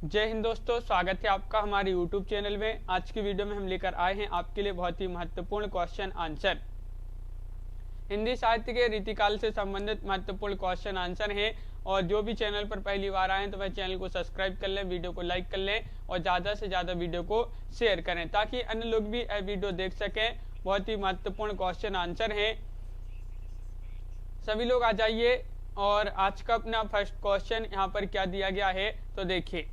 जय हिंद दोस्तों, स्वागत है आपका हमारे YouTube चैनल में। आज की वीडियो में हम लेकर आए हैं आपके लिए बहुत ही महत्वपूर्ण क्वेश्चन आंसर। हिंदी साहित्य के रीतिकाल से संबंधित महत्वपूर्ण क्वेश्चन आंसर हैं। और जो भी चैनल पर पहली बार आए हैं तो वह चैनल को सब्सक्राइब कर लें, वीडियो को लाइक कर लें और ज़्यादा से ज़्यादा वीडियो को शेयर करें ताकि अन्य लोग भी यह वीडियो देख सकें। बहुत ही महत्वपूर्ण क्वेश्चन आंसर है, सभी लोग आ जाइए। और आज का अपना फर्स्ट क्वेश्चन यहाँ पर क्या दिया गया है तो देखिए।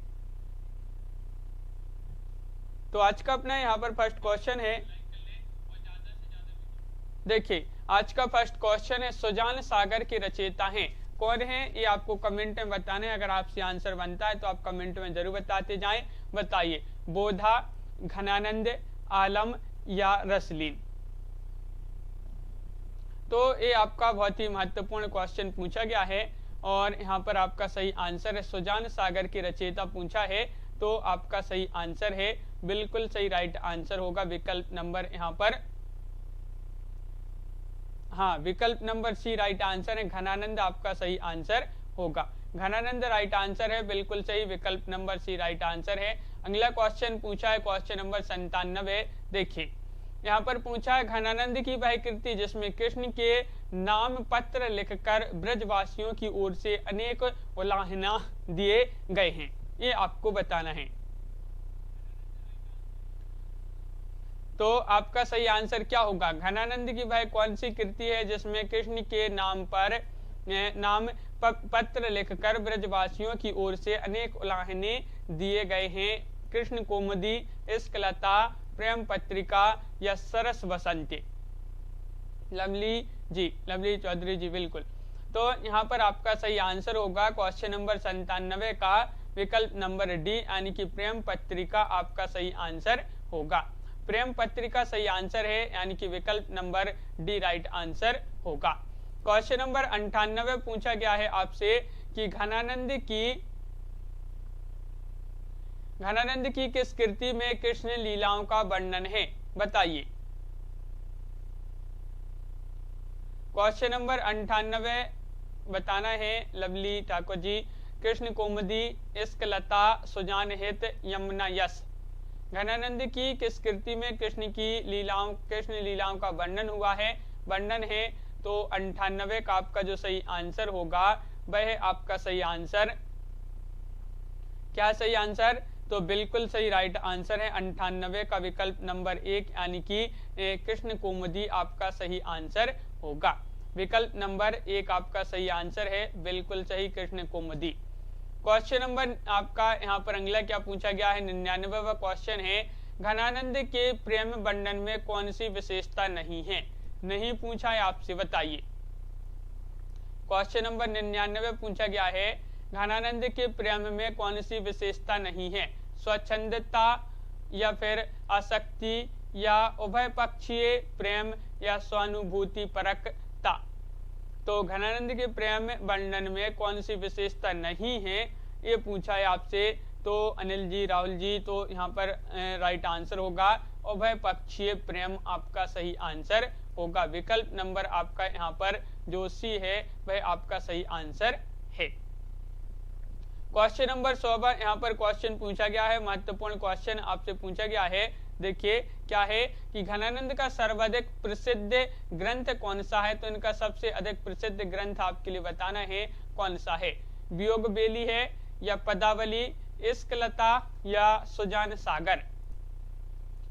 तो आज का अपना यहाँ पर फर्स्ट क्वेश्चन है, देखिए आज का फर्स्ट क्वेश्चन है, सुजान सागर के रचयिता हैं कौन है, ये आपको कमेंट में बताने। अगर आपसे आंसर बनता है तो आप कमेंट में जरूर बताते जाएं। बताइए, बोधा, घनानंद, आलम या रसलीन। तो ये आपका बहुत ही महत्वपूर्ण क्वेश्चन पूछा गया है और यहाँ पर आपका सही आंसर है सुजान सागर के रचयिता पूछा है। तो आपका सही आंसर है, बिल्कुल सही राइट आंसर होगा विकल्प नंबर यहाँ पर, हाँ विकल्प नंबर सी राइट आंसर है। घनानंद आपका सही आंसर होगा, घनानंद राइट आंसर है, बिल्कुल सही, विकल्प नंबर सी राइट आंसर है। अगला क्वेश्चन पूछा है क्वेश्चन नंबर 97। देखिए यहाँ पर पूछा है, घनानंद की वह कृति जिसमें कृष्ण के नाम पत्र लिखकर ब्रजवासियों की ओर से अनेक उलाहना दिए गए हैं, ये आपको बताना है। तो आपका सही आंसर क्या होगा, घनानंद की वह कौन सी कृति है जिसमें कृष्ण के नाम पर पत्र लिखकर ब्रजवासियों की ओर से अनेक उलाहने दिए गए हैं। कृष्ण कौमुदी, इश्कलता, प्रेम पत्रिका या सरस बसंती। लवली जी, लवली चौधरी जी, बिल्कुल। तो यहाँ पर आपका सही आंसर होगा क्वेश्चन नंबर 97 का विकल्प नंबर डी, यानी कि प्रेम पत्रिका आपका सही आंसर होगा। प्रेम पत्रिका सही आंसर है, यानी कि विकल्प नंबर डी राइट आंसर होगा। क्वेश्चन नंबर 98 पूछा गया है आपसे कि घनानंद की किस कृति में कृष्ण लीलाओं का वर्णन है, बताइए। क्वेश्चन नंबर 98 बताना है लवली ठाकुर जी। कृष्ण कौमुदी, इश्कलता, सुजान हित, यमुना यश। घनानंद की किस कृति में कृष्ण लीलाओं का वर्णन है। तो 98 का आपका जो सही आंसर होगा वह आपका सही आंसर, क्या सही आंसर, तो बिल्कुल सही राइट आंसर है 98 का विकल्प नंबर 1, यानी कि कृष्ण कौमुदी आपका सही आंसर होगा। विकल्प नंबर 1 आपका सही आंसर है, बिल्कुल सही, कृष्ण कौमुदी। क्वेश्चन नंबर आपका यहाँ पर अगला क्या पूछा गया है, 99वां क्वेश्चन है, घनानंद के प्रेम वर्णन में कौन सी विशेषता नहीं है, नहीं पूछा है आपसे, बताइए। क्वेश्चन नंबर 99 पूछा गया है, घनानंद के प्रेम में कौन सी विशेषता नहीं है, स्वच्छंदता या फिर आसक्ति या उभय पक्षीय प्रेम या स्वानुभूति परकता। तो घनानंद के प्रेम वर्णन में कौन सी विशेषता नहीं है, ये पूछा है आपसे। तो अनिल जी, राहुल जी, तो यहाँ पर राइट आंसर होगा उभय पक्षीय प्रेम आपका सही आंसर होगा। विकल्प नंबर आपका यहाँ पर जो सी है वह आपका सही आंसर है। क्वेश्चन नंबर 100 यहाँ पर क्वेश्चन पूछा गया है, महत्वपूर्ण क्वेश्चन आपसे पूछा गया है। देखिए क्या है कि घनानंद का सर्वाधिक प्रसिद्ध ग्रंथ कौन सा है। तो इनका सबसे अधिक प्रसिद्ध ग्रंथ आपके लिए बताना है कौन सा है, वियोग बेली है या पदावली, इश्कलता या सुजान सागर।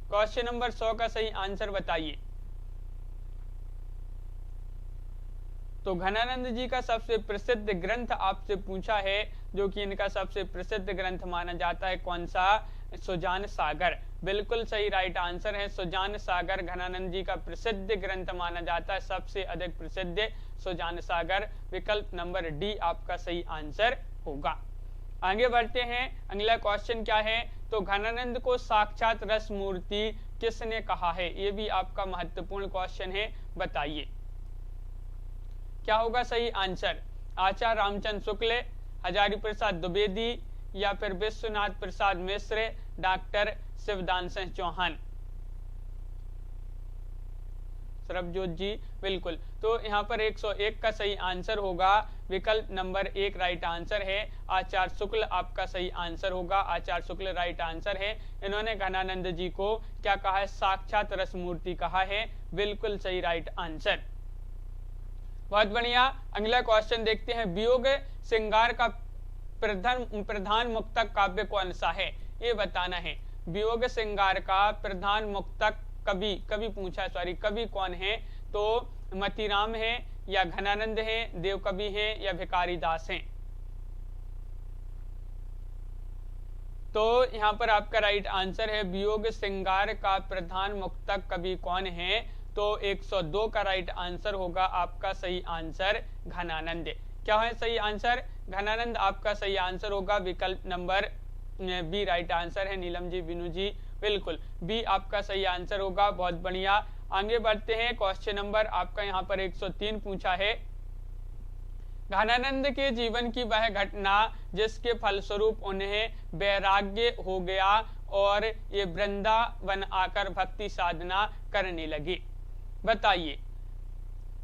क्वेश्चन नंबर 100 का सही आंसर बताइए। तो घनानंद जी का सबसे प्रसिद्ध ग्रंथ आपसे पूछा है, जो कि इनका सबसे प्रसिद्ध ग्रंथ माना जाता है कौन सा, सुजान सागर। बिल्कुल सही राइट आंसर है, सुजान सागर घनानंद जी का प्रसिद्ध ग्रंथ माना जाता है, सबसे अधिक प्रसिद्ध सुजान सागर। विकल्प नंबर डी आपका सही आंसर होगा। आगे बढ़ते हैं, अगला क्वेश्चन क्या है, तो घनानंद को साक्षात रस मूर्ति किसने कहा है, ये भी आपका महत्वपूर्ण क्वेश्चन है, बताइए। क्या होगा सही आंसर, आचार्य रामचंद्र शुक्ल, हजारी प्रसाद द्विवेदी या फिर विश्वनाथ प्रसाद मिश्र, डॉक्टर शिवदान सिंह चौहान। सरबजोत जी, बिल्कुल। तो यहाँ पर 101 का सही आंसर होगा विकल्प नंबर 1 राइट आंसर है। आचार्य शुक्ल आपका सही आंसर होगा, आचार्य शुक्ल राइट आंसर है। इन्होंने घनानंद जी को क्या कहा है, साक्षात रसमूर्ति कहा है, बिल्कुल सही राइट आंसर। बहुत बढ़िया, अगला क्वेश्चन देखते हैं। वियोग श्रृंगार का प्रधान मुक्तक काव्य कौन सा है, ये बताना है। वियोग श्रृंगार का प्रधान मुक्तक कवि पूछा है, सॉरी, कवि कौन है? तो मतीराम है या घनानंद है, देव कवि है या भिखारी दास हैं? तो यहाँ पर आपका राइट आंसर है वियोग श्रृंगार का प्रधान मुक्तक कवि कौन है? तो 102 का राइट आंसर होगा आपका सही आंसर घनानंद। क्या है सही आंसर? घनानंद आपका सही आंसर होगा, विकल्प नंबर बी राइट आंसर है। नीलम जी, बिनू जी, बिल्कुल बी आपका सही आंसर होगा। बहुत बढ़िया, आगे बढ़ते हैं। क्वेश्चन नंबर आपका यहाँ पर 103 पूछा है। घनानंद के जीवन की वह घटना जिसके फलस्वरूप उन्हें वैराग्य हो गया और ये वृंदावन आकर भक्ति साधना करने लगे, बताइए।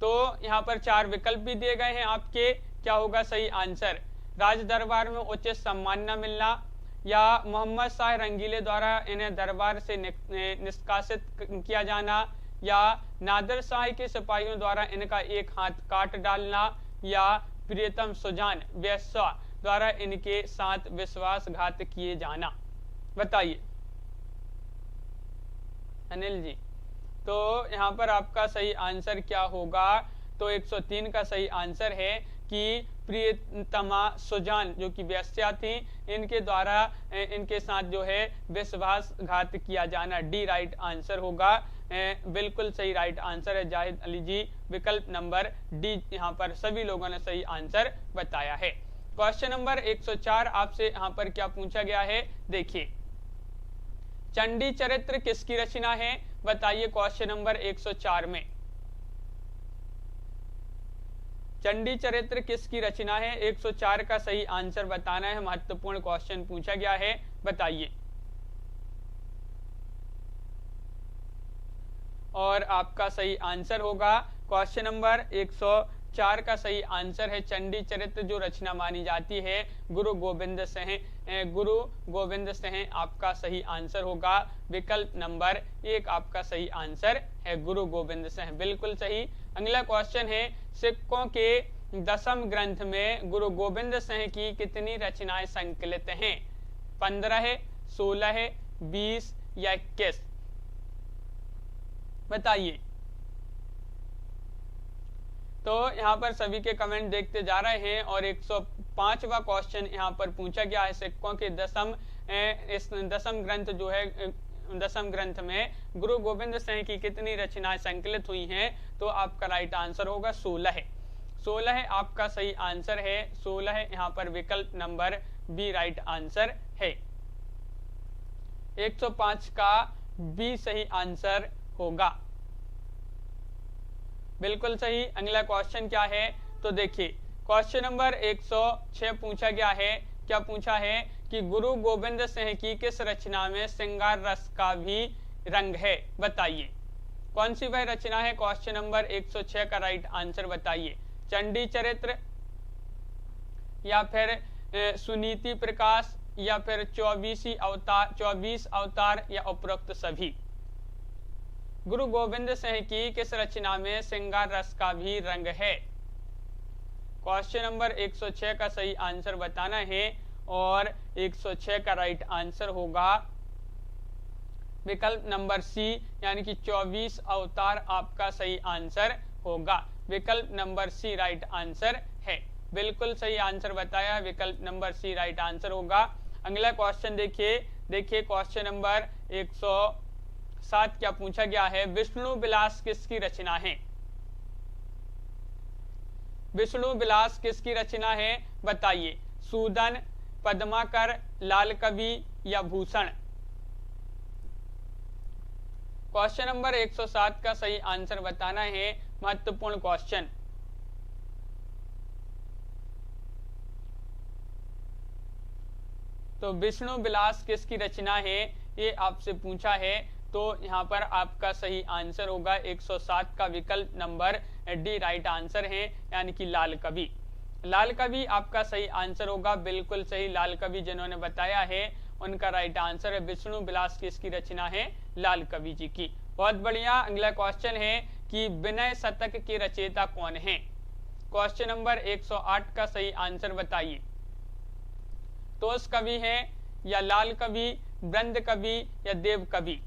तो यहाँ पर 4 विकल्प भी दिए गए हैं आपके, क्या होगा सही आंसर? राज दरबार में उचित सम्मान न मिलना, या मोहम्मद शाह रंगीले द्वारा इन्हें दरबार से निष्कासित किया जाना, या नादिर शाह के सिपाहियों द्वारा इनका एक हाथ काट डालना, या प्रियतम सुजान वैश्या द्वारा इनके साथ विश्वासघात किए जाना, बताइए अनिल जी। तो यहाँ पर आपका सही आंसर क्या होगा? तो 103 का सही आंसर है कि प्रियतमा सुजान जो कि वैश्या थी, इनके द्वारा इनके साथ जो है विश्वासघात किया जाना, डी राइट आंसर होगा, बिल्कुल सही राइट आंसर है जाहिद अली जी, विकल्प नंबर डी यहाँ पर सभी लोगों ने सही आंसर बताया है। क्वेश्चन नंबर 104 आपसे यहाँ पर क्या पूछा गया है, देखिए। चंडी चरित्र किसकी रचना है, बताइए क्वेश्चन नंबर 104 में। चंडी चरित्र किसकी रचना है? 104 का सही आंसर बताना है, महत्वपूर्ण क्वेश्चन पूछा गया है, बताइए। और आपका सही आंसर होगा क्वेश्चन नंबर 104 का सही आंसर है चंडी चरित्र जो रचना मानी जाती है गुरु गोविंद सिंह आपका सही आंसर होगा, विकल्प नंबर 1 आपका सही आंसर है गुरु गोविंद सिंह, बिल्कुल सही। अगला क्वेश्चन है, सिखों के 10वें ग्रंथ में गुरु गोविंद सिंह की कितनी रचनाएं संकलित हैं? 15 है, 16 है, 20 या 21, बताइए। तो यहाँ पर सभी के कमेंट देखते जा रहे हैं और 105वां क्वेश्चन यहाँ पर पूछा गया है, सिखों के 10वें ग्रंथ जो है 10वें ग्रंथ में गुरु गोविंद सिंह की कितनी रचनाएं संकलित हुई हैं? तो आपका राइट आंसर होगा 16 है, 16 है आपका सही आंसर है, 16 है यहाँ पर विकल्प नंबर बी राइट आंसर है। 105 का बी सही आंसर होगा, बिल्कुल सही। अगला क्वेश्चन क्या है? तो देखिए क्वेश्चन नंबर 106 पूछा गया है, क्या पूछा है कि गुरु गोविंद सिंह की किस रचना में श्रृंगार रस का भी रंग है, बताइए। कौन सी वह रचना है? क्वेश्चन नंबर 106 का राइट आंसर बताइए। चंडी चरित्र, या फिर सुनीति प्रकाश, या फिर 24 अवतार या उपरोक्त सभी। गुरु गोविंद सिंह की किस रचना में श्रृंगार रस का भी रंग है? क्वेश्चन नंबर 106 का सही आंसर बताना है और 106 का राइट आंसर होगा विकल्प नंबर सी, यानी कि 24 अवतार आपका सही आंसर होगा, विकल्प नंबर सी राइट आंसर है, बिल्कुल सही आंसर बताया, विकल्प नंबर सी राइट आंसर होगा। अगला क्वेश्चन देखिए क्वेश्चन नंबर 107 क्या पूछा गया है, विष्णु विलास किसकी रचना है? विष्णु विलास किसकी रचना है, बताइए। सूदन, पद्माकर, लाल कवि या भूषण। क्वेश्चन नंबर 107 का सही आंसर बताना है, महत्वपूर्ण क्वेश्चन। तो विष्णु विलास किसकी रचना है, ये आपसे पूछा है। तो यहाँ पर आपका सही आंसर होगा 107 का विकल्प नंबर डी राइट आंसर है, यानी कि लाल कवि। लाल कवि आपका सही आंसर होगा, बिल्कुल सही। लाल कवि जिन्होंने बताया है उनका राइट आंसर है विष्णु विलास की इसकी रचना है लाल कवि जी की। बहुत बढ़िया। अगला क्वेश्चन है कि विनय शतक के रचयिता कौन है। क्वेश्चन नंबर 108 का सही आंसर बताइए। तोष कवि है या लाल कवि, वृंद कवि या देव कवि।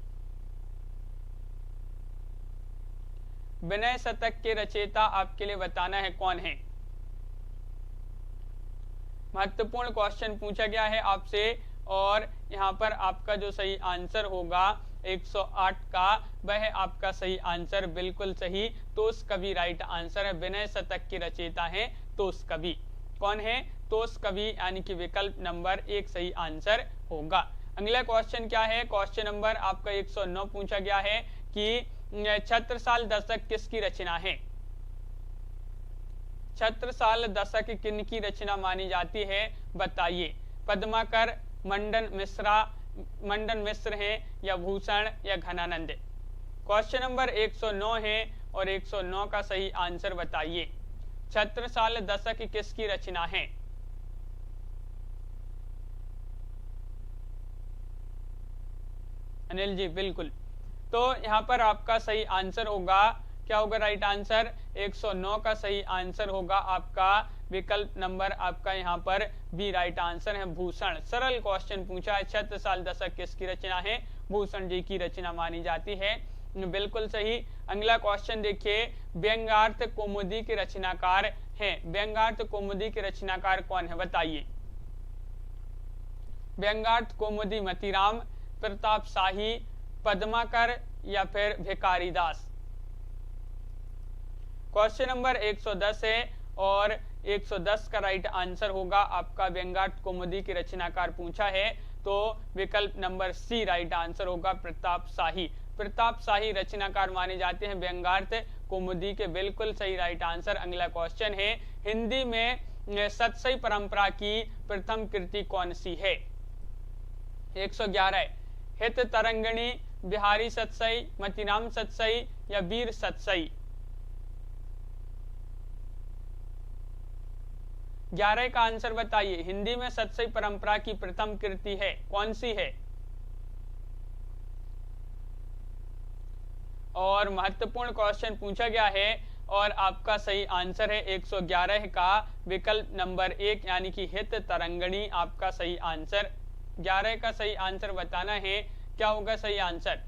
विनय शतक के रचयिता आपके लिए बताना है कौन है। महत्वपूर्ण क्वेश्चन पूछा गया है आपसे, और यहाँ पर आपका जो सही आंसर होगा 108 का, वह आपका सही आंसर बिल्कुल सही तोष कवि राइट आंसर है। विनय शतक के रचयिता है तोष कवि। कौन है? तोष कवि, यानी कि विकल्प नंबर 1 सही आंसर होगा। अगला क्वेश्चन क्या है? क्वेश्चन नंबर आपका 109 पूछा गया है कि छत्रसाल दशक किसकी रचना है। छत्रसाल दशक किन की रचना मानी जाती है, बताइए। पद्माकर, मंडन मिश्र है या भूषण या घनानंद। क्वेश्चन नंबर 109 है और 109 का सही आंसर बताइए। छत्रसाल दशक किसकी रचना है। अनिल जी बिल्कुल। तो यहाँ पर आपका सही आंसर होगा, क्या होगा राइट आंसर? 109 का सही आंसर होगा आपका विकल्प नंबर आपका यहाँ पर बी राइट आंसर है भूषण। सरल क्वेश्चन पूछा है, छत्रसाल दशक किसकी रचना है, भूषण जी की रचना मानी जाती है। बिल्कुल सही। अगला क्वेश्चन देखिए, व्यंग्यार्थ कौमुदी के रचनाकार हैं। व्यंग्यार्थ कौमुदी के रचनाकार कौन है, बताइए। व्यंग्यार्थ कौमुदी मतीराम, प्रताप शाही, पद्माकर या फिर भिखारीदास। क्वेश्चन नंबर 110 है और 110 का राइट आंसर होगा आपका व्यंग्यार्थ कौमुदी के रचनाकार पूछा है, तो विकल्प नंबर सी राइट आंसर होगा प्रताप शाही। प्रताप शाही रचनाकार माने जाते हैं व्यंग्यार्थ कौमुदी के। बिल्कुल सही राइट आंसर। अगला क्वेश्चन है, हिंदी में सतसई परंपरा की प्रथम कृति कौन सी है। 111 हित तरंगिणी, बिहारी सतसई, मतीराम सतसई या वीर सतसई। 11 का आंसर बताइए। हिंदी में सतसई परंपरा की प्रथम कृति है, कौन सी है। और महत्वपूर्ण क्वेश्चन पूछा गया है और आपका सही आंसर है 111 का विकल्प नंबर 1, यानी कि हित तरंगिणी आपका सही आंसर। 11 का सही आंसर बताना है, क्या होगा सही आंसर।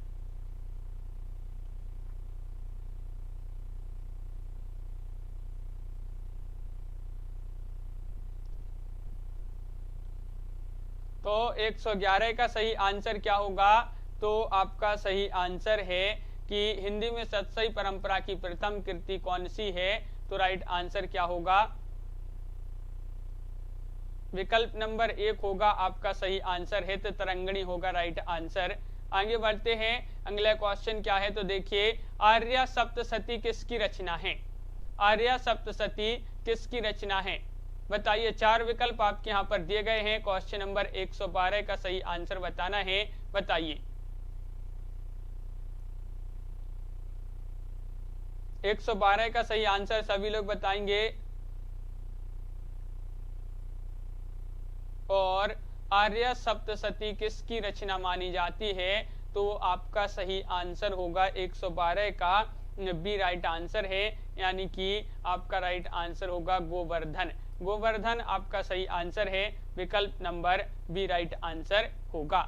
तो 111 का सही आंसर क्या होगा, तो आपका सही आंसर है कि हिंदी में सतसई परंपरा की प्रथम कृति कौन सी है, तो राइट आंसर क्या होगा, विकल्प नंबर 1 होगा आपका सही आंसर। हित तरंगिणी होगा राइट आंसर। आगे बढ़ते हैं, अगला क्वेश्चन क्या है, तो देखिए आर्या सप्तशती किसकी रचना है। आर्या सप्तशती किसकी रचना है, बताइए। 4 विकल्प आपके यहाँ पर दिए गए हैं। क्वेश्चन नंबर 112 का सही आंसर बताना है, बताइए। 112 का सही आंसर सभी लोग बताएंगे। और आर्य सप्तशती किसकी रचना मानी जाती है, तो आपका सही आंसर होगा 112 का बी राइट आंसर है, यानी कि आपका राइट आंसर होगा गोवर्धन। गोवर्धन आपका सही आंसर है, विकल्प नंबर बी राइट आंसर होगा।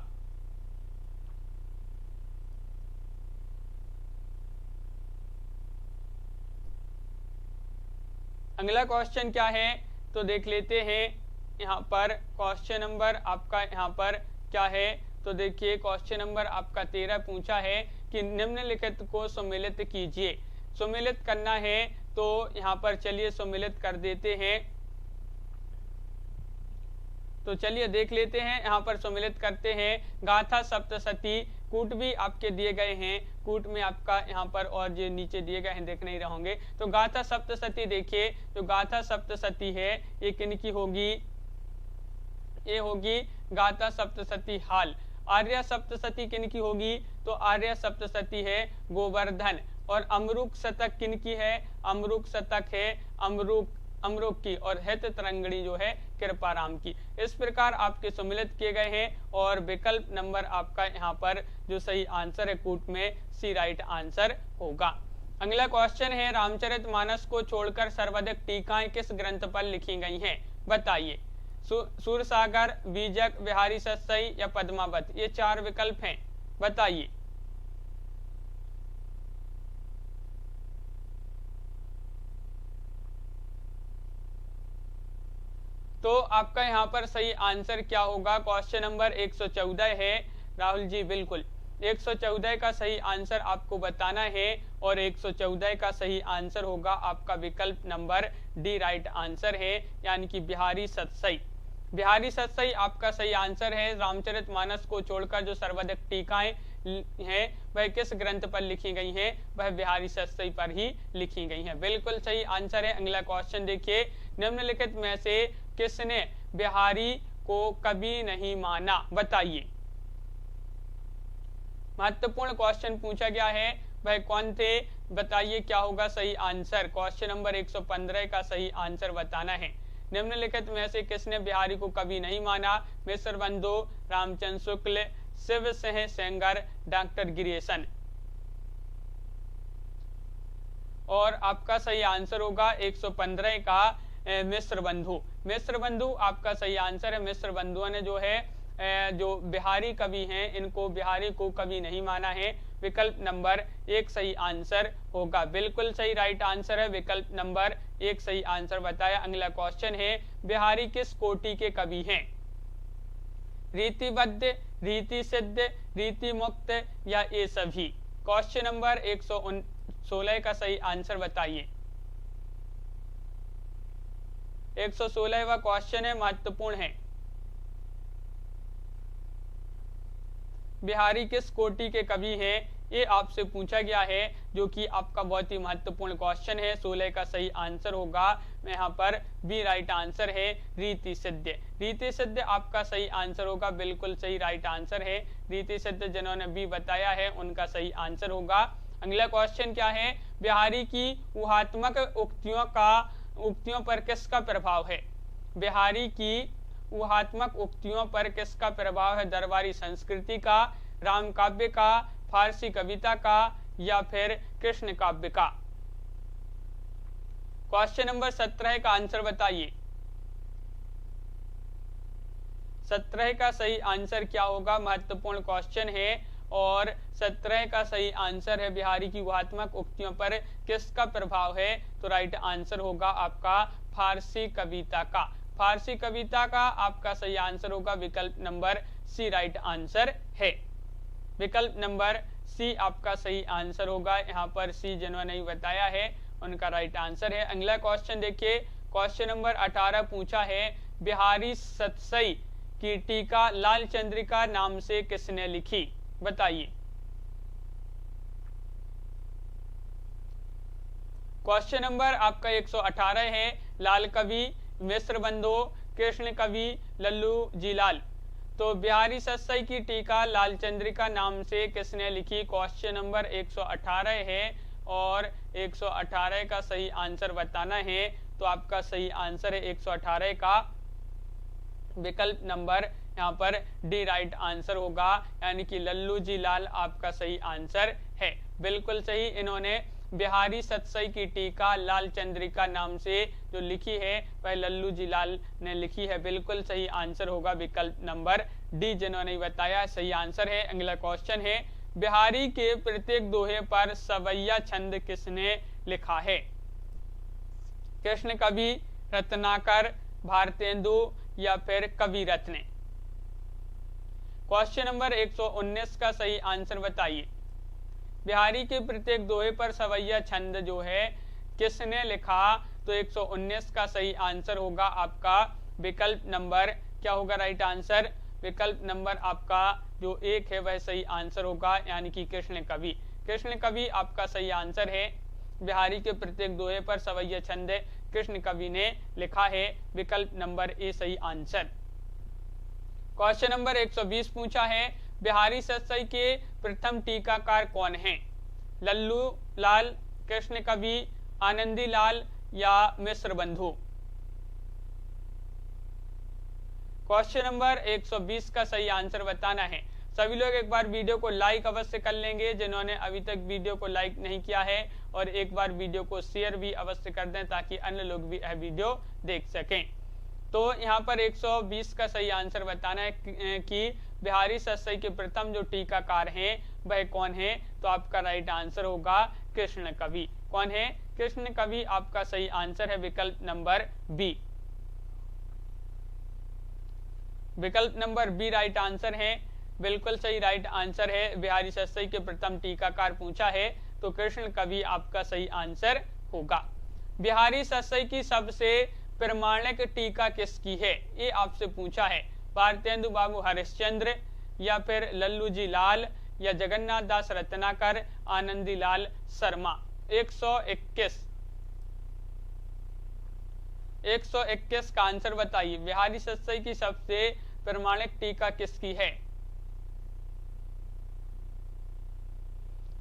अगला क्वेश्चन क्या है, तो देख लेते हैं। यहाँ पर क्वेश्चन नंबर आपका यहाँ पर क्या है, तो देखिए क्वेश्चन नंबर आपका 13 पूछा है कि निम्नलिखित को सम्मिलित कीजिए। सम्मिलित करना है, तो यहाँ पर चलिए सम्मिलित कर देते हैं। तो चलिए देख लेते हैं, यहाँ पर सम्मिलित करते हैं। गाथा सप्तशती, कूट भी आपके दिए गए हैं, कूट में आपका यहाँ पर और जो नीचे दिए गए हैं देख नहीं रहोगे। तो गाथा सप्तशती देखिए, जो गाथा सप्तशती है ये किन की होगी, ये होगी गाथा सप्तशती हाल। आर्य सप्तशती किनकी होगी? तो आर्य सप्तशती है गोवर्धन। और अमरुक शतक किनकी है? अमरुक शतक है अमरुक की। और हित तरंगिणी जो है कृपाराम की। इस प्रकार आपके सम्मिलित किए गए हैं और विकल्प नंबर आपका यहाँ पर जो सही आंसर है कूट में सी राइट आंसर होगा। अगला क्वेश्चन है, रामचरितमानस को छोड़कर सर्वाधिक टीकाएं किस ग्रंथ पर लिखी गई हैं? बताइए। सूरसागर, बीजक, बिहारी सतसई या पद्मावत, ये चार विकल्प हैं, बताइए। तो आपका यहाँ पर सही आंसर क्या होगा? क्वेश्चन नंबर 114 है राहुल जी, बिल्कुल 114 का सही आंसर आपको बताना है और 114 का सही आंसर होगा आपका विकल्प नंबर डी राइट आंसर है, यानी कि बिहारी सतसई। बिहारी सतसई आपका सही आंसर है। रामचरितमानस को छोड़कर जो सर्वाधिक टीकाएं हैं वह किस ग्रंथ पर लिखी गई हैं? वह बिहारी सतसई पर ही लिखी गई हैं। बिल्कुल सही आंसर है। अगला क्वेश्चन देखिए, निम्नलिखित में से किसने बिहारी को कभी नहीं माना? बताइए। महत्वपूर्ण क्वेश्चन पूछा गया है, वह कौन थे? बताइए क्या होगा सही आंसर। क्वेश्चन नंबर 115 का सही आंसर बताना है। निम्नलिखित में से किसने बिहारी को कभी नहीं माना? मिश्र बंधु, रामचंद्र शुक्ल, शिव सिंह सेंगर, डॉक्टर गिरीशन। और आपका सही आंसर होगा 115 का मिश्र बंधु। मिश्र बंधु आपका सही आंसर है। मिश्र बंधुओं ने जो है जो बिहारी कवि हैं इनको बिहारी को कभी नहीं माना है। विकल्प नंबर 1 सही आंसर होगा। बिल्कुल सही राइट आंसर है, विकल्प नंबर 1 सही आंसर बताया। अगला क्वेश्चन है, बिहारी किस कोटि के कवि हैं? रीतिबद्ध, रीति सिद्ध, रीति मुक्त या ये सभी? क्वेश्चन नंबर 116 का सही आंसर बताइए। 116वां क्वेश्चन है, महत्वपूर्ण है। बिहारी किस कोटि के कवि हैं? ये आपसे पूछा गया है, जो कि आपका बहुत ही महत्वपूर्ण क्वेश्चन है। 16 का सही आंसर होगा यहाँ पर बी राइट आंसर है, रीति सिद्ध। रीति सिद्ध आपका सही आंसर होगा, बिल्कुल सही राइट आंसर है। रीति सिद्ध जिन्होंने बी बताया है उनका सही आंसर होगा। अगला क्वेश्चन क्या है, बिहारी की ऊहात्मक उक्तियों पर किसका प्रभाव है? बिहारी की ऊहात्मक उक्तियों पर किसका प्रभाव है? दरबारी संस्कृति का, राम काव्य का, फारसी कविता का या फिर कृष्ण काव्य का? क्वेश्चन नंबर 17 का आंसर बताइए। 17 का सही आंसर क्या होगा? महत्वपूर्ण क्वेश्चन है और 17 का सही आंसर है, बिहारी की ऊहात्मक उक्तियों पर किसका प्रभाव है? तो राइट आंसर होगा आपका फारसी कविता का। फारसी कविता का आपका सही आंसर होगा, विकल्प नंबर सी राइट आंसर है। विकल्प नंबर सी आपका सही आंसर होगा। यहाँ पर सी जिन्होंने नहीं बताया है उनका राइट आंसर है। अगला क्वेश्चन देखिए, क्वेश्चन नंबर 18 पूछा है, बिहारी सतसई की टीका लाल चंद्रिका नाम से किसने लिखी? बताइए। क्वेश्चन नंबर आपका 118 है, लाल कवि, मिश्र बंधु, कृष्ण कवि, लल्लू जीलाल। तो बिहारी सतसई की टीका लाल चंद्रिका नाम से किसने लिखी? क्वेश्चन नंबर 118 है और 118 का सही आंसर बताना है। तो आपका सही आंसर है 118 का विकल्प नंबर यहाँ पर डी राइट आंसर होगा, यानी कि लल्लू जी लाल आपका सही आंसर है। बिल्कुल सही, इन्होंने बिहारी सतसई की टीका लाल चंद्रिका नाम से जो लिखी है वह लल्लू जी लाल ने लिखी है। बिल्कुल सही आंसर होगा विकल्प नंबर डी, जिन्होंने बताया सही आंसर है। अगला क्वेश्चन है, बिहारी के प्रत्येक दोहे पर सवैया छंद किसने लिखा है? कृष्ण कवि, रत्नाकर, भारतेंदु या फिर कवि रत्न? क्वेश्चन नंबर 119 का सही आंसर बताइए। बिहारी के प्रत्येक दोहे पर सवैया छंद जो है किसने लिखा? तो 119 का सही आंसर होगा आपका विकल्प नंबर क्या होगा राइट आंसर? विकल्प नंबर आपका जो 1 है वह सही आंसर होगा, यानी कि कृष्ण कवि। कृष्ण कवि आपका सही आंसर है। बिहारी के प्रत्येक दोहे पर सवैया छंद कृष्ण कवि ने लिखा है। विकल्प नंबर ए सही आंसर। क्वेश्चन नंबर 120 पूछा है, बिहारी सतसई के प्रथम टीकाकार कौन हैं? लल्लू लाल, कृष्ण कवि, आनंदी लाल या मिश्र बंधु? क्वेश्चन नंबर 120 का सही आंसर बताना है। सभी लोग एक बार वीडियो को लाइक अवश्य कर लेंगे जिन्होंने अभी तक वीडियो को लाइक नहीं किया है, और एक बार वीडियो को शेयर भी अवश्य कर दें ताकि अन्य लोग भी यह वीडियो देख सकें। तो यहाँ पर 120 का सही आंसर बताना है कि बिहारी सतसई के प्रथम जो टीकाकार हैं वह कौन है? तो आपका राइट आंसर होगा कृष्ण कवि। कौन है? कृष्ण कवि आपका सही आंसर है, विकल्प नंबर बी। विकल्प नंबर बी राइट आंसर है, बिल्कुल सही राइट आंसर है। बिहारी सतसई के प्रथम टीकाकार पूछा है तो कृष्ण कवि आपका सही आंसर होगा। बिहारी सतसई की सबसे प्रमाणिक टीका किसकी है? ये आपसे पूछा है। भारतेंदु बाबू हरिश्चंद्र, या फिर लल्लू जी लाल, या जगन्नाथ दास रत्नाकर, आनंदी लाल शर्मा। 121 का आंसर बताइए। बिहारी सतसई की सबसे प्रमाणिक टीका किसकी है?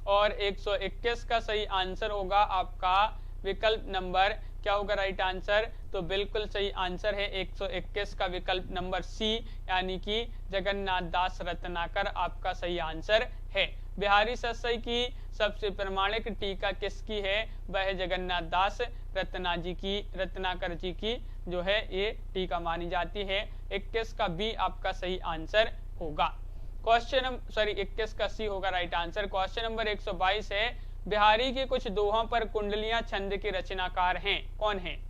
और 121 का सही आंसर होगा आपका विकल्प नंबर, क्या होगा राइट आंसर? तो बिल्कुल सही आंसर है 121 का विकल्प नंबर सी, यानी कि जगन्नाथ दास रत्नाकर आपका सही आंसर है। बिहारी सतसई की सबसे प्रमाणिक टीका किसकी है? वह जगन्नाथ दास रत्नाकर जी की जो है ये टीका मानी जाती है। 21 का बी आपका सही आंसर होगा। क्वेश्चन 21 का सी होगा राइट आंसर। क्वेश्चन नंबर 122 है, बिहारी के कुछ दोहों पर कुंडलियां छंद के रचनाकार हैं, कौन है?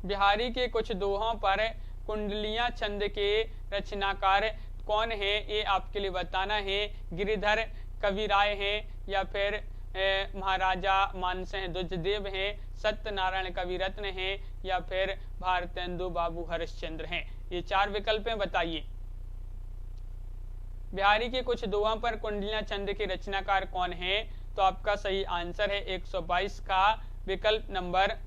बिहारी के कुछ दोहों पर कुंडलियां छंद के रचनाकार कौन है? ये आपके लिए बताना है। गिरिधर कविराय हैं, या फिर महाराजा मानसिंह द्विजदेव हैं, सत्यनारायण कविरत्न हैं, या फिर भारतेंदु बाबू हरिश्चंद्र हैं। ये चार विकल्प हैं, बताइए। बिहारी के कुछ दोहों पर कुंडलियां छंद के रचनाकार कौन है? तो आपका सही आंसर है 122 का विकल्प नंबर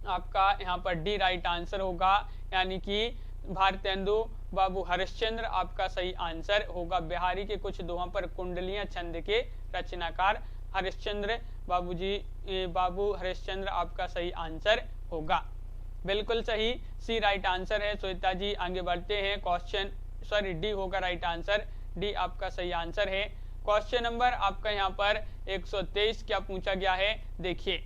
आपका यहाँ पर डी राइट आंसर होगा, यानी कि भारतेंदु बाबू हरिश्चंद्र आपका सही आंसर होगा। बिहारी के कुछ दोहों पर कुंडलियां छंद के रचनाकार हरिश्चंद्र बाबू हरिश्चंद्र आपका सही आंसर होगा। बिल्कुल सही, सी राइट आंसर है। श्वेता जी आगे बढ़ते हैं। डी होगा राइट आंसर, डी आपका सही आंसर है। क्वेश्चन नंबर आपका यहाँ पर 123 क्या पूछा गया है, देखिए।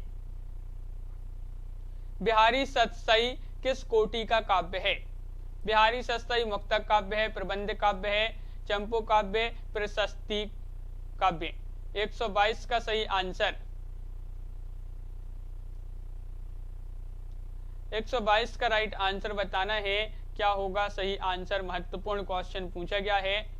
बिहारी सतसई किस कोटि का काव्य है? बिहारी सतसई मुक्तक काव्य है, प्रबंध काव्य है, चंपू काव्य, प्रशस्ति काव्य। 122 का सही आंसर 122 का राइट आंसर बताना है, क्या होगा सही आंसर? महत्वपूर्ण क्वेश्चन पूछा गया है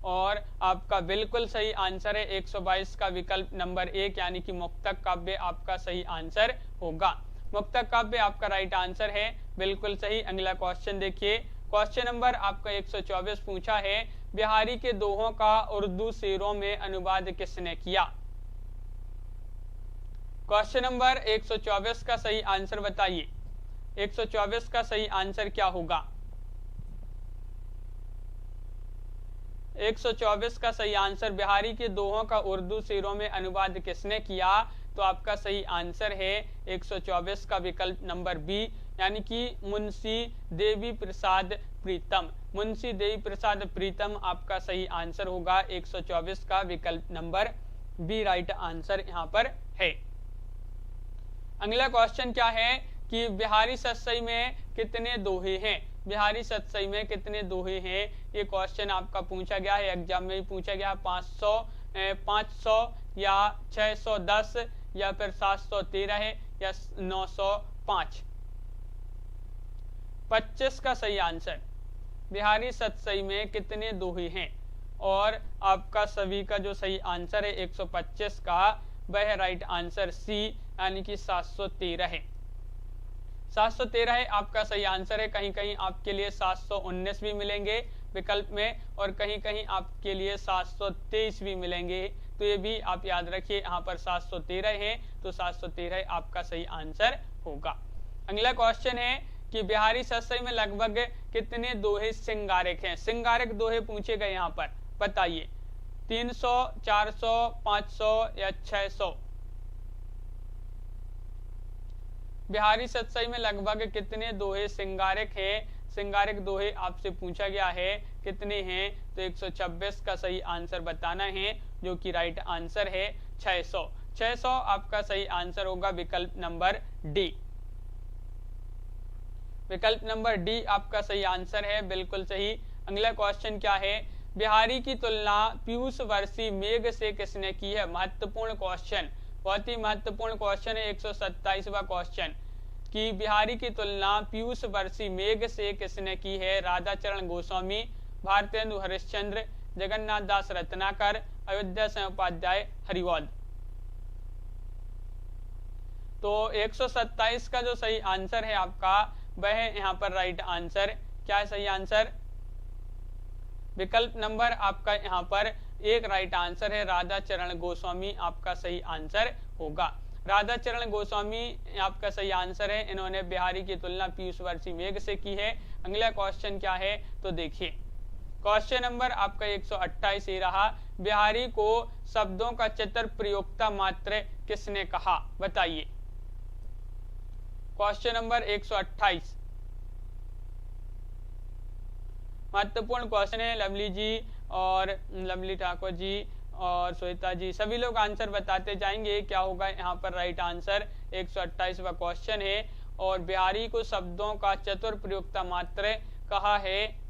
और आपका बिल्कुल सही आंसर है 122 का विकल्प नंबर 1, यानी कि मुक्तक काव्य आपका सही आंसर होगा। मुक्तक काव्य आपका राइट आंसर है, बिल्कुल सही। अगला क्वेश्चन देखिए। क्वेश्चन नंबर आपका 124 पूछा है, बिहारी के दोहों का उर्दू शेरों में अनुवाद किसने किया? क्वेश्चन नंबर 124 का सही आंसर बताइए। 124 का सही आंसर क्या होगा? 124 का सही आंसर, बिहारी के दोहों का उर्दू शेरों में अनुवाद किसने किया? तो आपका सही आंसर है 124 का विकल्प नंबर बी, यानी कि मुंशी देवी प्रसाद प्रीतम। मुंशी देवी प्रसाद प्रीतम आपका सही आंसर होगा। 124 का विकल्प नंबर बी राइट आंसर यहाँ पर है। अगला क्वेश्चन क्या है कि बिहारी सतसई में कितने दोहे हैं? बिहारी सतसई में कितने दोहे हैं? ये क्वेश्चन आपका पूछा गया है, एग्जाम में भी पूछा गया। 500 या 610 या फिर 713 है या 905। 25 का सही आंसर, बिहारी सतसई में कितने दोहे हैं? और आपका सभी का जो सही आंसर है 125 का, वह राइट आंसर सी, यानी कि 713 है। 713 है आपका सही आंसर है। कहीं कहीं आपके लिए 719 भी मिलेंगे विकल्प में, और कहीं कहीं आपके लिए 723 भी मिलेंगे, तो ये भी आप याद रखिए। यहाँ पर 713 है तो 713 आपका सही आंसर होगा। अगला क्वेश्चन है कि बिहारी सतसई में लगभग कितने दोहे सिंगारिक हैं। सिंगारिक दोहे पूछे गए यहाँ पर, बताइए 300, 400, 500 या 600। बिहारी सतसई में लगभग कितने दोहे सिंगारिक हैं? सिंगारिक दोहे आपसे पूछा गया है, कितने हैं? तो 126 का सही आंसर बताना है, जो कि राइट आंसर है 600। 600 आपका सही आंसर होगा विकल्प नंबर डी। विकल्प नंबर डी आपका सही आंसर है, बिल्कुल सही। अगला क्वेश्चन क्या है? बिहारी की तुलना पीयूष वर्षी मेघ से किसने की है? महत्वपूर्ण क्वेश्चन, बहुत ही महत्वपूर्ण क्वेश्चन है। 127वां क्वेश्चन कि बिहारी की तुलना पीयूष वर्षी मेघ से किसने की है? राधाचरण गोस्वामी, भारतेंदु हरिश्चंद्र, जगन्नाथ दास रत्नाकर, अयोध्या सिंह उपाध्याय, हरिवंश। तो 127 का जो सही आंसर है आपका, वह है यहाँ पर राइट आंसर। क्या है सही आंसर? विकल्प नंबर आपका यहाँ पर एक राइट आंसर है, राधाचरण गोस्वामी आपका सही आंसर होगा। राधाचरण गोस्वामी आपका सही आंसर है। इन्होंने बिहारी की तुलना पीयूष वर्षी मेघ से की है। अगला क्वेश्चन क्या है तो देखिए, क्वेश्चन नंबर आपका 128 ये रहा, बिहारी को शब्दों का चतुर प्रयोक्ता मात्र किसने कहा? बताइए। क्वेश्चन नंबर 128 महत्वपूर्ण क्वेश्चन है। लवली जी और लवली ठाकुर जी और श्वेता जी सभी लोग आंसर बताते जाएंगे। क्या होगा यहाँ पर राइट आंसर? 128वां क्वेश्चन है। और बिहारी को शब्दों का चतुर प्रयोक्ता मात्र कहा है,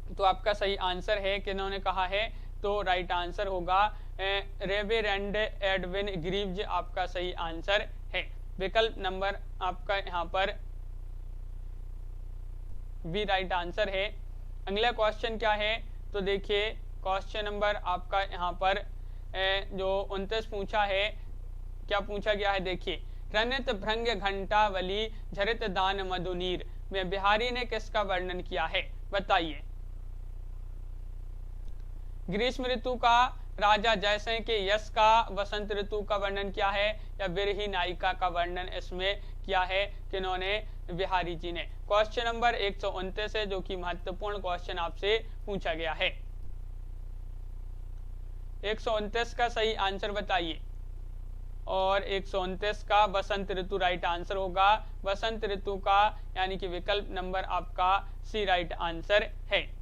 तो आपका सही आंसर है कि इन्होंने कहा है, तो राइट आंसर होगा रेवेरेंड एडविन ग्रीव्स आपका सही आंसर है। विकल्प नंबर आपका यहाँ पर बी राइट आंसर है। अगला क्वेश्चन क्या है तो देखिए, क्वेश्चन नंबर आपका यहाँ पर जो 29 पूछा है, क्या पूछा गया है देखिए, रनित भृंग घंटावली झरित दान मधुनीर में बिहारी ने किसका वर्णन किया है? बताइए। ग्रीष्म ऋतु का, राजा जयसिंह के यश का, वसंत ऋतु का वर्णन किया है, या विरही नायिका का वर्णन इसमें किया है किन्होंने? बिहारी जी ने। क्वेश्चन नंबर 129 है, जो कि महत्वपूर्ण क्वेश्चन आपसे पूछा गया है। 129 का सही आंसर बताइए। और 129 का वसंत ऋतु राइट आंसर होगा। वसंत ऋतु का यानी कि विकल्प नंबर आपका सी राइट आंसर है।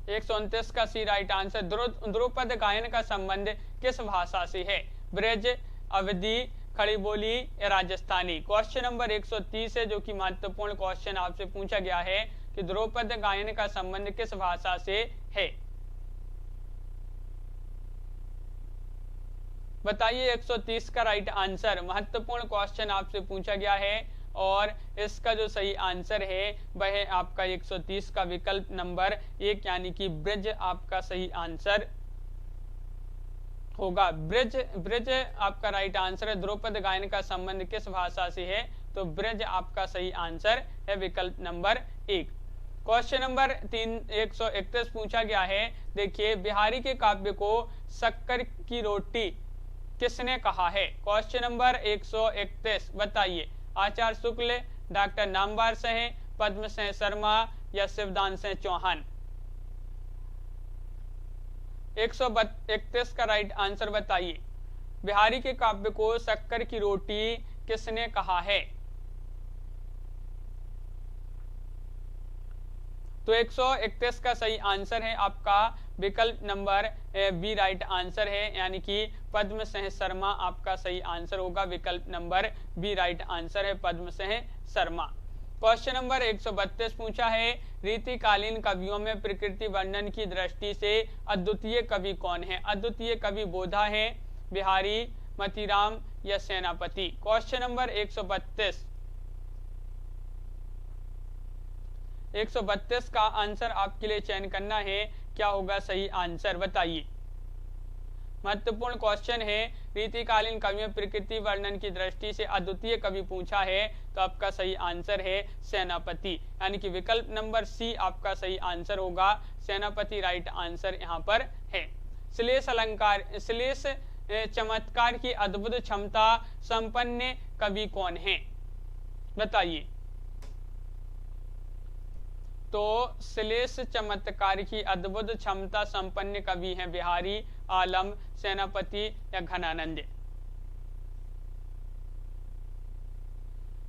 129 का सी राइट आंसर। ध्रुपद गायन का संबंध किस भाषा से है? ब्रज, अवधी, खड़ी बोली या राजस्थानी? क्वेश्चन नंबर 130 है, जो कि महत्वपूर्ण क्वेश्चन आपसे पूछा गया है कि ध्रुपद गायन का संबंध किस भाषा से है? बताइए 130 का राइट आंसर। महत्वपूर्ण क्वेश्चन आपसे पूछा गया है और इसका जो सही आंसर है वह है आपका 130 का विकल्प नंबर 1 यानी कि ब्रज आपका सही आंसर होगा। ब्रज आपका राइट आंसर है। ध्रुपद गायन का संबंध किस भाषा से है? तो ब्रज आपका सही आंसर है, विकल्प नंबर 1। क्वेश्चन नंबर 131 पूछा गया है, देखिए, बिहारी के काव्य को शक्कर की रोटी किसने कहा है? क्वेश्चन नंबर 131 बताइए। आचार्य शुक्ल, डॉक्टर नामवर सिंह, पद्म सिंह शर्मा या शिवदान सिंह चौहान? 131 का राइट आंसर बताइए। बिहारी के काव्य को शक्कर की रोटी किसने कहा है? तो 131 का सही आंसर है आपका विकल्प नंबर बी राइट आंसर है, यानी कि पद्म सिंह शर्मा आपका सही आंसर होगा। विकल्प नंबर बी राइट आंसर है, पद्म सिंह शर्मा। क्वेश्चन नंबर 132 पूछा है, रीतिकालीन कवियों में प्रकृति वर्णन की दृष्टि से अद्वितीय कवि कौन है? अद्वितीय कवि बोधा है, बिहारी, मतीराम या सेनापति? क्वेश्चन नंबर 132 का आंसर आपके लिए चयन करना है। क्या होगा सही आंसर बताइए। महत्वपूर्ण क्वेश्चन है, रीतिकालीन कवियों प्रकृति वर्णन की दृष्टि से अद्वितीय कवि पूछा है, तो आपका सही आंसर है सेनापति, यानी कि विकल्प नंबर सी आपका सही आंसर होगा। सेनापति राइट आंसर यहाँ पर है। श्लेष अलंकार, श्लेष चमत्कार की अद्भुत क्षमता संपन्न कवि कौन है? बताइए। तो श्लेष चमत्कार की अद्भुत क्षमता संपन्न कवि हैं बिहारी, आलम, सेनापति या घनानंद।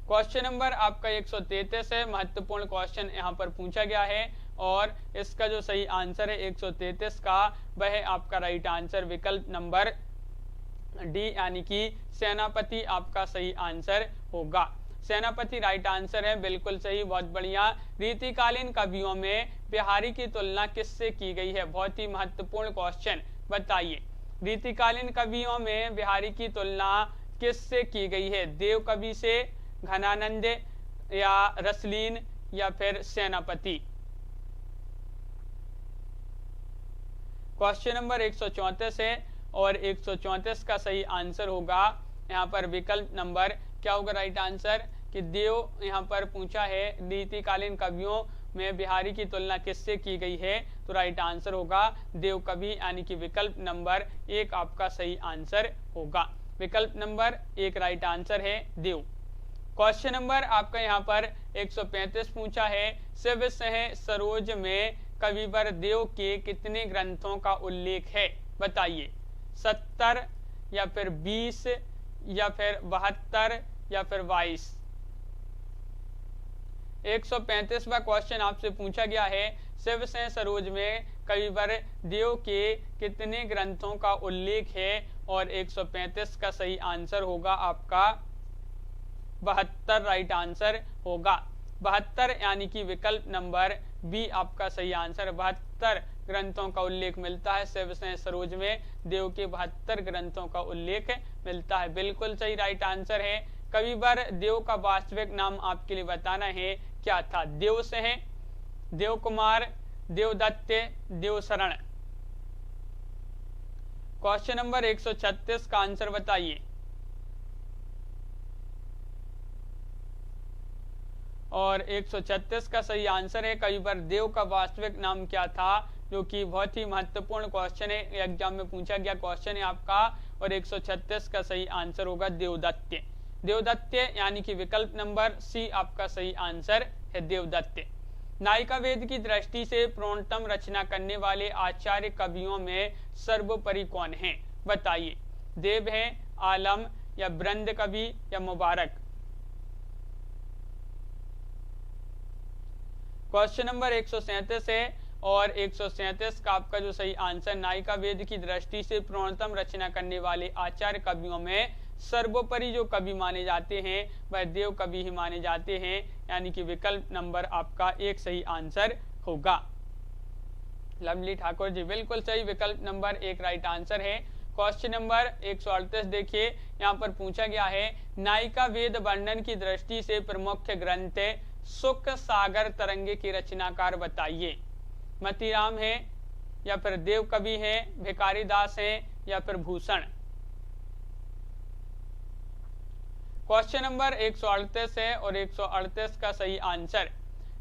क्वेश्चन नंबर आपका 133 है, महत्वपूर्ण क्वेश्चन यहाँ पर पूछा गया है और इसका जो सही आंसर है 133 का, वह आपका राइट आंसर विकल्प नंबर डी यानी कि सेनापति आपका सही आंसर होगा। सेनापति राइट आंसर है, बिल्कुल सही, बहुत बढ़िया। रीतिकालीन कवियों में बिहारी की तुलना किससे की गई है? बहुत ही महत्वपूर्ण क्वेश्चन, बताइए। रीतिकालीन कवियों में बिहारी की तुलना किससे की गई है? देव कवि से, घनानंद या रसलीन या फिर सेनापति? क्वेश्चन नंबर 134 है और 134 का सही आंसर होगा यहाँ पर विकल्प नंबर क्या होगा राइट आंसर कि देव। यहाँ पर पूछा है रीतिकालीन कवियों में बिहारी की तुलना किससे की गई है, तो राइट आंसर होगा देव कवि यानी कि विकल्प नंबर 1 आपका सही आंसर होगा। विकल्प नंबर 1 राइट आंसर है देव। क्वेश्चन नंबर आपका यहाँ पर 135 पूछा है, शिव सह सरोज में कविवर देव के कितने ग्रंथों का उल्लेख है? बताइए। 70 या फिर 20 या फिर 72 या फिर 22? 135वां क्वेश्चन आपसे पूछा गया है, शिव सह सरोज में कविवर देव के कितने ग्रंथों का उल्लेख है? और 135 का सही आंसर होगा आपका 72 राइट आंसर होगा। 72 यानी कि विकल्प नंबर बी आपका सही आंसर। 72 ग्रंथों का उल्लेख मिलता है शिव सह सरोज में, देव के 72 ग्रंथों का उल्लेख मिलता है, बिल्कुल सही राइट आंसर है। कविवर देव का वास्तविक नाम आपके लिए बताना है, क्या था? देव सह, देव कुमार, देवदत्त, देवशरण? क्वेश्चन नंबर 136 का आंसर बताइए। और 136 का सही आंसर है कविवर देव का वास्तविक नाम क्या था, जो कि बहुत ही महत्वपूर्ण क्वेश्चन है, एग्जाम में पूछा गया क्वेश्चन है आपका। और 136 का सही आंसर होगा देवदत्त। देवदत्त यानी कि विकल्प नंबर सी आपका सही आंसर है देवदत्त। नायिका वेद की दृष्टि से पूर्णतम रचना करने वाले आचार्य कवियों में सर्वोपरि कौन है? बताइए। देव है, आलम या ब्रंद कवि या मुबारक? क्वेश्चन नंबर 137 है और 137 का आपका जो सही आंसर, नायिका वेद की दृष्टि से पूर्णतम रचना करने वाले आचार्य कवियों में सर्वोपरि जो कवि माने जाते हैं वह देव कवि ही माने जाते हैं, यानी कि विकल्प नंबर आपका 1 सही आंसर होगा। लवली ठाकुर जी बिल्कुल सही, विकल्प नंबर 1 राइट आंसर है। क्वेश्चन नंबर 138 देखिए, यहाँ पर पूछा गया है, नायिका वेद वर्णन की दृष्टि से प्रमुख ग्रंथ सुख सागर तरंगे की रचनाकार बताइए। मतीराम है या फिर देव कवि है, भिखारी दास है या फिर भूषण? क्वेश्चन नंबर 138 है और 138 का सही आंसर,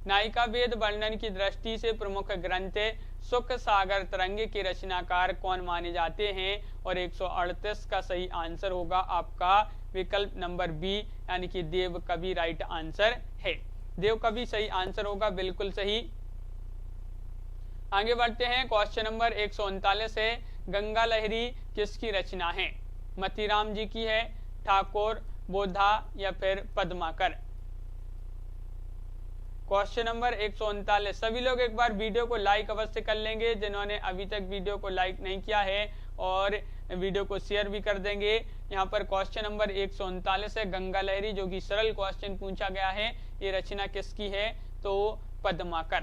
नायिका वेद वर्णन की दृष्टि से प्रमुख ग्रंथ सुख सागर तरंगे के रचनाकार कौन माने जाते हैं? और 138 का सही आंसर होगा आपका विकल्प नंबर बी यानी कि देव कवि राइट आंसर है। देव कवि सही आंसर होगा, बिल्कुल सही। आगे बढ़ते हैं। क्वेश्चन नंबर 139 है, गंगा लहरी किसकी रचना है? मतीराम जी की है, ठाकुर, बोधा या फिर पद्माकर? क्वेश्चन नंबर 139, सभी लोग एक बार वीडियो को लाइक अवश्य कर लेंगे जिन्होंने अभी तक वीडियो को लाइक नहीं किया है, और वीडियो को शेयर भी कर देंगे। यहाँ पर क्वेश्चन नंबर 139 है, गंगा लहरी, जो कि सरल क्वेश्चन पूछा गया है। ये रचना किसकी है? तो पद्माकर।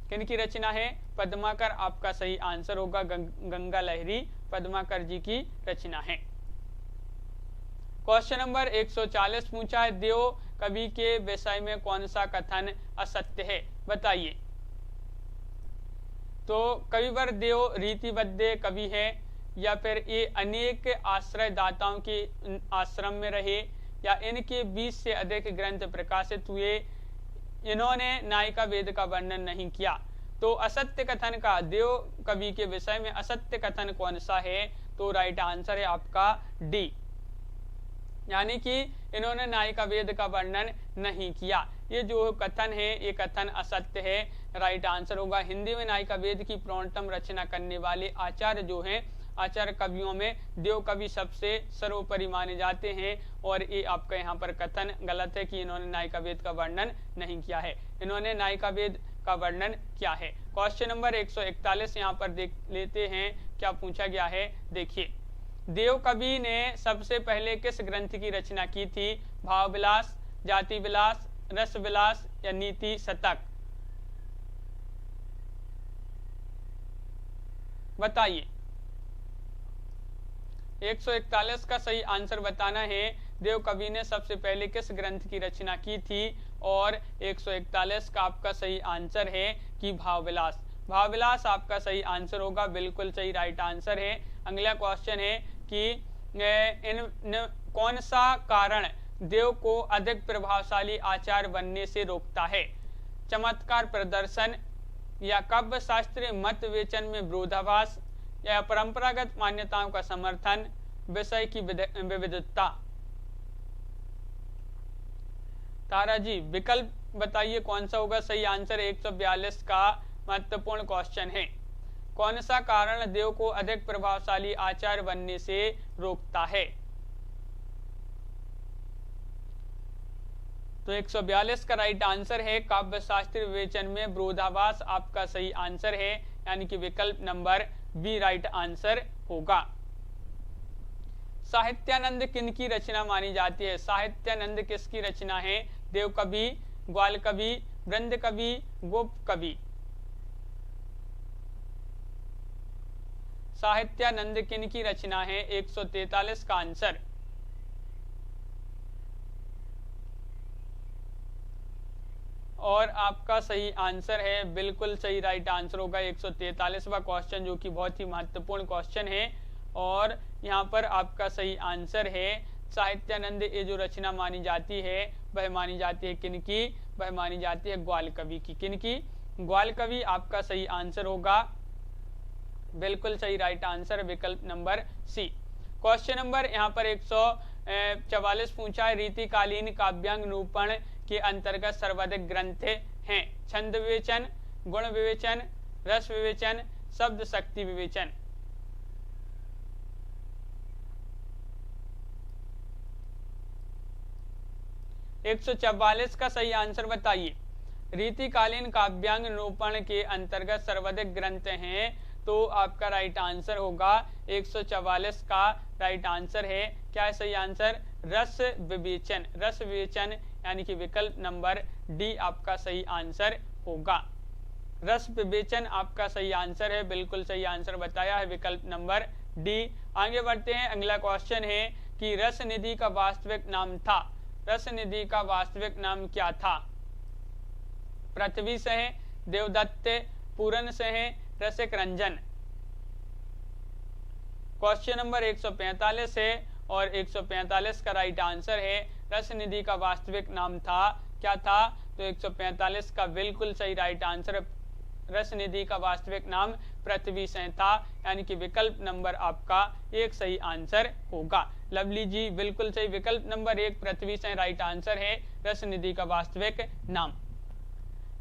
किनकी रचना है? पद्माकर आपका सही आंसर होगा। गंगा लहरी पद्माकर जी की रचना है। क्वेश्चन नंबर 140 पूछा है, देव कवि के विषय में कौन सा कथन असत्य है? बताइए। तो कविवर देव रीतिबद्ध कवि है, या फिर ये अनेक आश्रयदाताओं के आश्रम में रहे, या इनके 20 से अधिक ग्रंथ प्रकाशित हुए, इन्होंने नायिका वेद का वर्णन नहीं किया। तो असत्य कथन का, देव कवि के विषय में असत्य कथन कौन सा है? तो राइट आंसर है आपका डी, यानी कि इन्होंने नायिका वेद का वर्णन नहीं किया। ये जो कथन है ये कथन असत्य है, राइट आंसर होगा। हिंदी में नायिका वेद की प्रौढ़तम रचना करने वाले आचार्य जो हैं, आचार्य कवियों में देव कवि सबसे सर्वोपरि माने जाते हैं, और ये आपका यहाँ पर कथन गलत है कि इन्होंने नायिका वेद का वर्णन नहीं किया है। इन्होंने नायिका वेद का वर्णन किया है। क्वेश्चन नंबर 141 यहाँ पर देख लेते हैं क्या पूछा गया है। देखिए, देव कवि ने सबसे पहले किस ग्रंथ की रचना की थी? भाव विलास, जाति विलास, रस विलास या नीति शतक? बताइए। 141 का सही आंसर बताना है। देव कवि ने सबसे पहले किस ग्रंथ की रचना की थी? और 141 का आपका सही आंसर है कि भावविलास। भावविलास आपका सही आंसर होगा, बिल्कुल सही राइट आंसर है। अगला क्वेश्चन है कि कौन सा कारण देव को अधिक प्रभावशाली आचार्य बनने से रोकता है? चमत्कार प्रदर्शन, या काव्य शास्त्रीय मत विवेचन में विरोधाभास, या परंपरागत मान्यताओं का समर्थन, विषय की विविधता? तारा जी विकल्प बताइए कौन सा होगा सही आंसर। 142 का महत्वपूर्ण क्वेश्चन है। कौन सा कारण देव को अधिक प्रभावशाली आचार्य बनने से रोकता है? तो 142 का राइट आंसर है काव्य शास्त्रीय विवेचन में विरोधाभास आपका सही आंसर है, यानी कि विकल्प नंबर बी राइट आंसर होगा। साहित्यानंद किनकी रचना मानी जाती है? साहित्यानंद किसकी रचना है? देव कवि, ग्वाल कवि, वृंद कवि, गोप कवि? साहित्यानंद किनकी रचना है? 143 का आंसर। और आपका सही आंसर है, बिल्कुल सही राइट आंसर होगा 143वां क्वेश्चन, जो कि बहुत ही महत्वपूर्ण क्वेश्चन है। और यहाँ पर आपका सही आंसर है साहित्यानंद ये जो रचना मानी जाती है वह मानी जाती है किनकी? वह मानी जाती है ग्वाल कवि की। किनकी? ग्वाल कवि आपका सही आंसर होगा, बिल्कुल सही राइट आंसर विकल्प नंबर सी। क्वेश्चन नंबर यहाँ पर 144 पूछा है, रीतिकालीन काव्यांग निरूपण के अंतर्गत सर्वाधिक ग्रंथ हैं? छंद विवेचन, गुण विवेचन, रस विवेचन, शब्द शक्ति विवेचन? एक 144 का सही आंसर बताइए। रीतिकालीन काव्यांग निरूपण के अंतर्गत सर्वाधिक ग्रंथ हैं, तो आपका राइट आंसर होगा 144 का राइट आंसर है। क्या है सही आंसर? रस विवेचन। रस विवेचन यानी कि विकल्प नंबर डी आपका सही आंसर होगा। रस विवेचन आपका सही आंसर है, बिल्कुल सही आंसर बताया है विकल्प नंबर डी। आगे बढ़ते हैं। अगला क्वेश्चन है कि रस निधि का वास्तविक नाम था? रस निधि का वास्तविक नाम क्या था? पृथ्वी सह, देवदत्त, पूरन सह, रसिक रंजन? क्वेश्चन नंबर 145 है और 145 का राइट आंसर है रस निधि का वास्तविक नाम था। क्या था? तो 145 का बिल्कुल सही राइट आंसर, रस निधि का वास्तविक नाम पृथ्वी सेन था, यानी कि विकल्प नंबर आपका एक सही आंसर होगा। लवली जी बिल्कुल सही, विकल्प नंबर 1 पृथ्वी सेन राइट आंसर है रस निधि का वास्तविक नाम।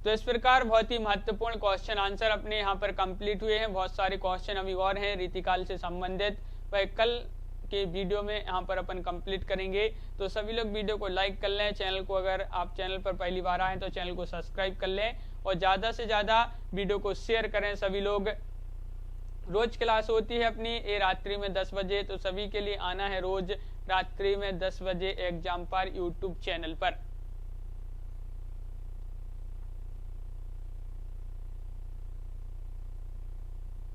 तो इस प्रकार बहुत ही महत्वपूर्ण क्वेश्चन आंसर अपने यहाँ पर कंप्लीट हुए हैं। बहुत सारे क्वेश्चन अभी और हैं रीतिकाल से संबंधित, वह कल के वीडियो में यहाँ पर अपन कंप्लीट करेंगे। तो सभी लोग वीडियो को लाइक कर लें, चैनल को अगर आप चैनल पर पहली बार आए तो चैनल को सब्सक्राइब कर लें और ज़्यादा से ज़्यादा वीडियो को शेयर करें सभी लोग। रोज क्लास होती है अपनी ये रात्रि में 10 बजे, तो सभी के लिए आना है रोज रात्रि में 10 बजे एग्जाम पर यूट्यूब चैनल पर।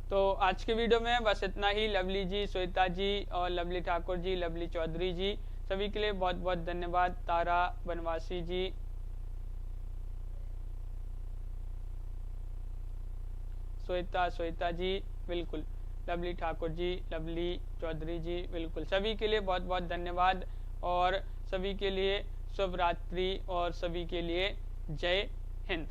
तो आज के वीडियो में बस इतना ही। लवली जी, श्वेता जी और लवली ठाकुर जी, लवली चौधरी जी, सभी के लिए बहुत बहुत धन्यवाद। तारा बनवासी जी, श्वेता जी बिल्कुल, लवली ठाकुर जी, लवली चौधरी जी बिल्कुल, सभी के लिए बहुत बहुत धन्यवाद और सभी के लिए शुभ रात्रि और सभी के लिए जय हिंद।